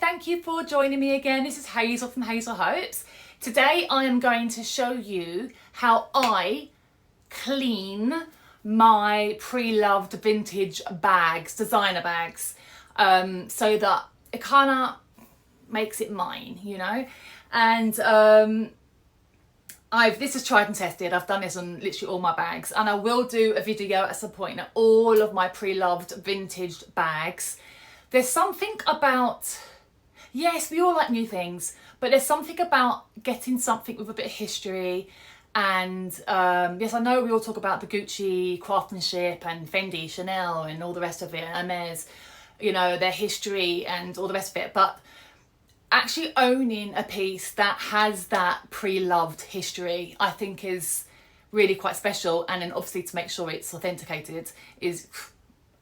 thank you for joining me again. This is Hazel from Hazel Hopes. Today I am going to show you how I clean my pre-loved vintage bags, designer bags, so that it kind of makes it mine, you know. And this is tried and tested. I've done this on literally all my bags, and I will do a video at some point on all of my pre-loved vintage bags. There's something about, yes, we all like new things, but there's something about getting something with a bit of history. And yes, I know we all talk about the Gucci craftsmanship and Fendi, Chanel and all the rest of it, Hermes, you know, their history and all the rest of it. But actually owning a piece that has that pre-loved history, I think is really quite special. And then obviously to make sure it's authenticated is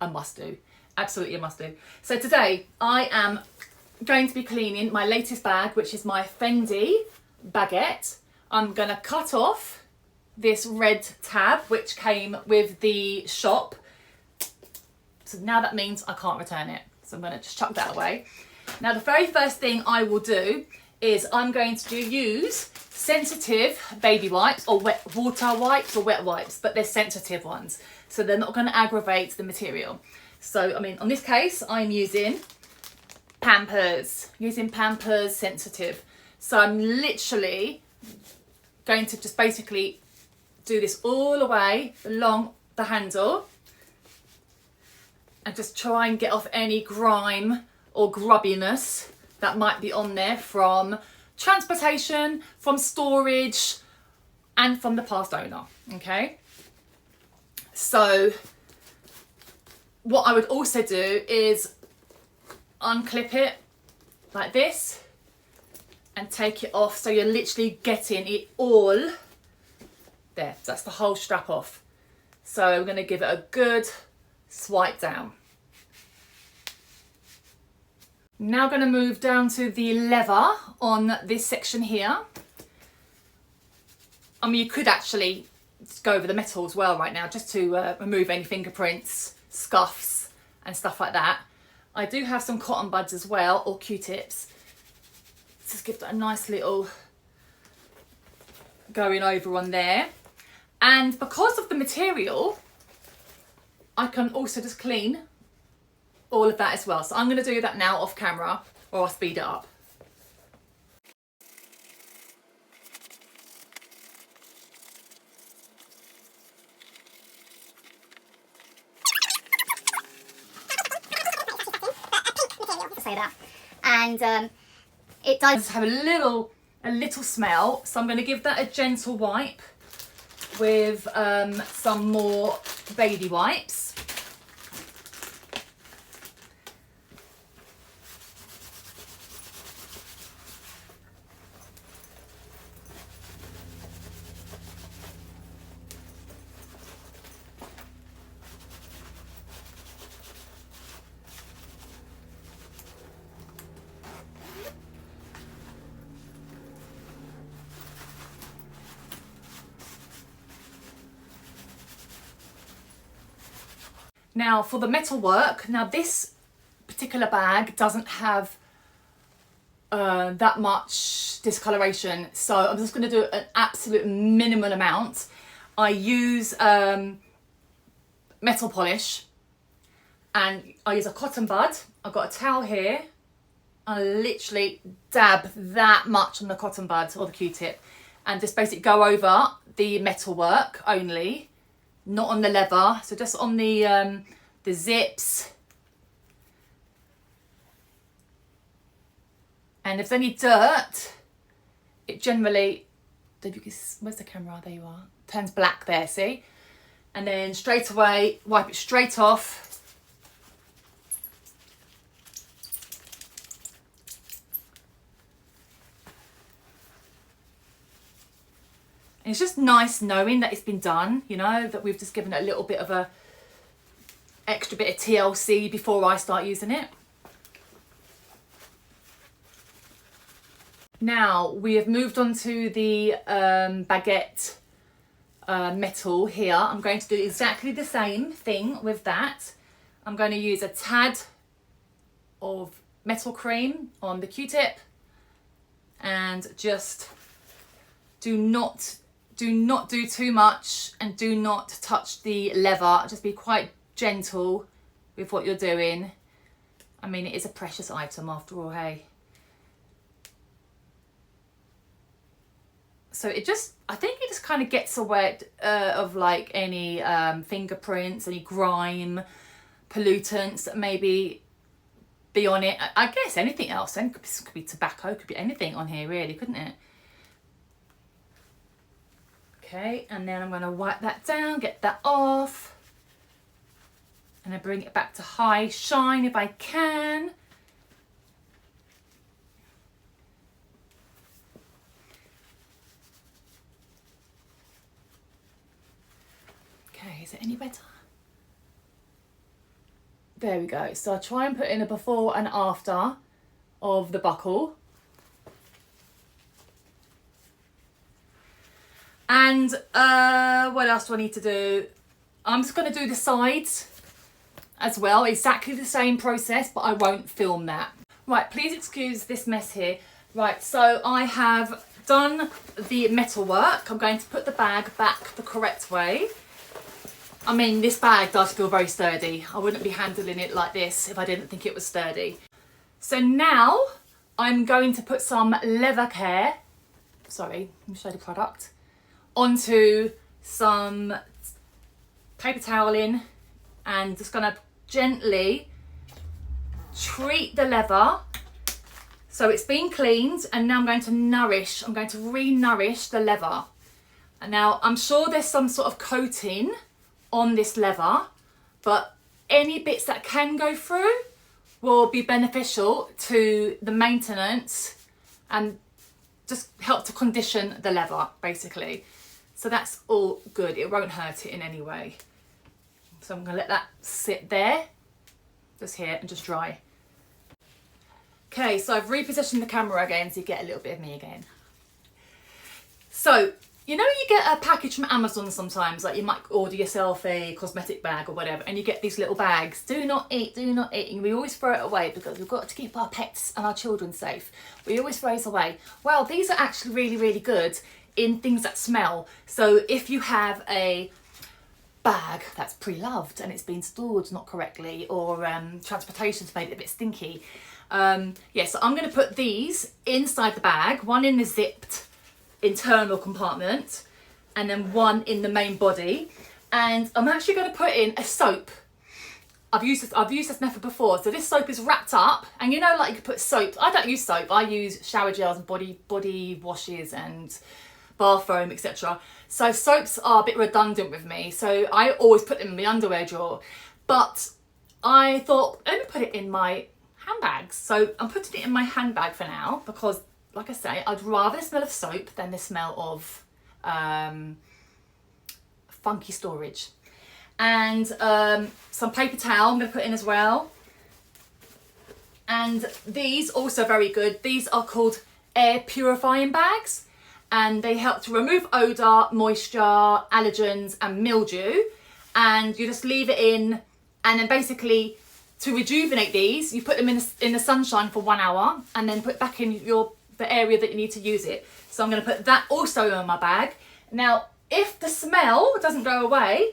a must do. Absolutely a must do. So today I am going to be cleaning my latest bag, which is my Fendi Baguette. I'm going to cut off this red tab which came with the shop. So now that means I can't return it. So I'm going to just chuck that away. Now the very first thing I will do is I'm going to use sensitive baby wipes, or wet water wipes or wet wipes, but they're sensitive ones. So they're not going to aggravate the material. So, I mean, on this case, I'm using Pampers, sensitive. So I'm literally going to just basically do this all the way along the handle and just try and get off any grime or grubbiness that might be on there from transportation, from storage, and from the past owner, okay? So what I would also do is unclip it like this and take it off, so you're literally getting it all there. That's the whole strap off. So I'm going to give it a good swipe down. Now I'm going to move down to the leather on this section here. I mean, you could actually go over the metal as well right now, just to remove any fingerprints, scuffs and stuff like that. I do have some cotton buds as well, or Q-tips. Just give that a nice little going over on there. And because of the material, I can also just clean all of that as well. So I'm going to do that now off camera, or I'll speed it up. Say that, and it does have a little smell, so I'm going to give that a gentle wipe with some more baby wipes. Now for the metal work, now this particular bag doesn't have that much discoloration, so I'm just going to do an absolute minimal amount. I use metal polish, and I use a cotton bud. I've got a towel here. I literally dab that much on the cotton bud or the Q-tip and just basically go over the metal work only. Not on the leather, so just on the zips. And if there's any dirt, it generally, where's the camera? There you are. Turns black there, see? And then straight away, wipe it straight off. And it's just nice knowing that it's been done, you know, that we've just given it a little bit of a extra bit of TLC before I start using it. Now we have moved on to the baguette metal here. I'm going to do exactly the same thing with that. I'm going to use a tad of metal cream on the Q-tip, and just do not do too much, and do not touch the leather. Just be quite gentle with what you're doing. I mean, it is a precious item after all, hey. So it just, I think it just kind of gets away of like any fingerprints, any grime, pollutants that maybe be on it. I guess anything else. Then could be tobacco, could be anything on here really, couldn't it? Okay, and then I'm going to wipe that down, get that off. And I bring it back to high shine if I can. Okay, is it any better? There we go. So I try and put in a before and after of the buckle. And what else do I need to do? I'm just going to do the sides as well. Exactly the same process, but I won't film that. Right, please excuse this mess here. Right, so I have done the metal work. I'm going to put the bag back the correct way. I mean, this bag does feel very sturdy. I wouldn't be handling it like this if I didn't think it was sturdy. So now I'm going to put some leather care, sorry, let me show the product, onto some paper toweling, and just gonna gently treat the leather so it's been cleaned, and now I'm going to re-nourish the leather. And now I'm sure there's some sort of coating on this leather, but any bits that can go through will be beneficial to the maintenance and just help to condition the leather basically. So that's all good, it won't hurt it in any way. So I'm gonna let that sit there, just here, and just dry. Okay, so I've repositioned the camera again so you get a little bit of me again. So, you know, you get a package from Amazon sometimes, like you might order yourself a cosmetic bag or whatever, and you get these little bags. Do not eat, and we always throw it away because we've got to keep our pets and our children safe. We always throw it away. Well, these are actually really, really good in things that smell. So if you have a bag that's pre-loved and it's been stored not correctly, or transportation's made it a bit stinky, yeah, so I'm going to put these inside the bag, one in the zipped internal compartment and then one in the main body, and I'm actually going to put in a soap. I've used this method before. So this soap is wrapped up, and you know, like you could put soap, I don't use soap, I use shower gels and body washes and bath foam, etc. So soaps are a bit redundant with me, so I always put them in my underwear drawer, but I thought, let me put it in my handbags. So I'm putting it in my handbag for now because, like I say, I'd rather the smell of soap than the smell of funky storage. And some paper towel I'm going to put in as well. And these also very good. These are called air purifying bags, and they help to remove odour, moisture, allergens and mildew. And you just leave it in, and then basically to rejuvenate these, you put them in the sunshine for 1 hour and then put back in the area that you need to use it. So I'm going to put that also in my bag. Now, if the smell doesn't go away,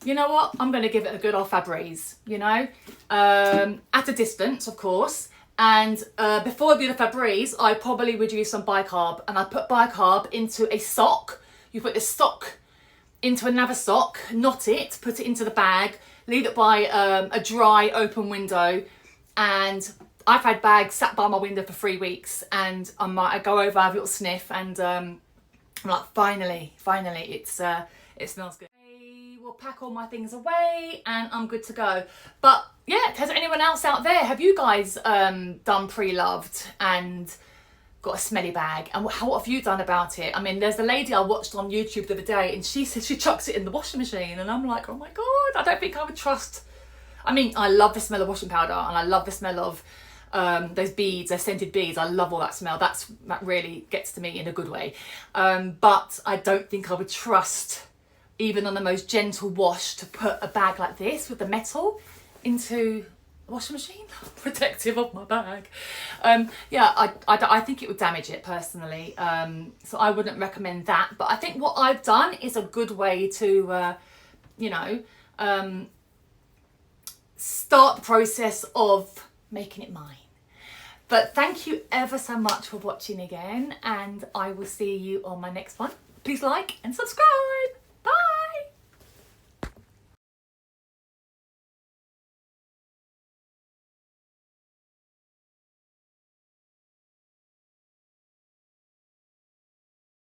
you know what? I'm going to give it a good old Febreze, you know, at a distance, of course. And before I do the Febreze, I probably would use some bicarb, and I put bicarb into a sock. You put this sock into another sock, knot it, put it into the bag, leave it by a dry open window, and I've had bags sat by my window for 3 weeks, and I go over, I have a little sniff, and I'm like, finally, it smells good. I will pack all my things away, and I'm good to go. But yeah, has anyone else out there, have you guys done pre-loved and got a smelly bag, and what have you done about it? I mean, there's a lady I watched on YouTube the other day, and she said she chucks it in the washing machine, and I'm like, oh my god, I don't think I would trust. I mean, I love the smell of washing powder, and I love the smell of those beads, those scented beads. I love all that smell. That really gets to me in a good way. But I don't think I would trust, even on the most gentle wash, to put a bag like this with the metal into washing machine protective of my bag. Yeah, I think it would damage it personally, so I wouldn't recommend that. But I think what I've done is a good way to you know, start the process of making it mine. But thank you ever so much for watching again, and I will see you on my next one. Please like and subscribe.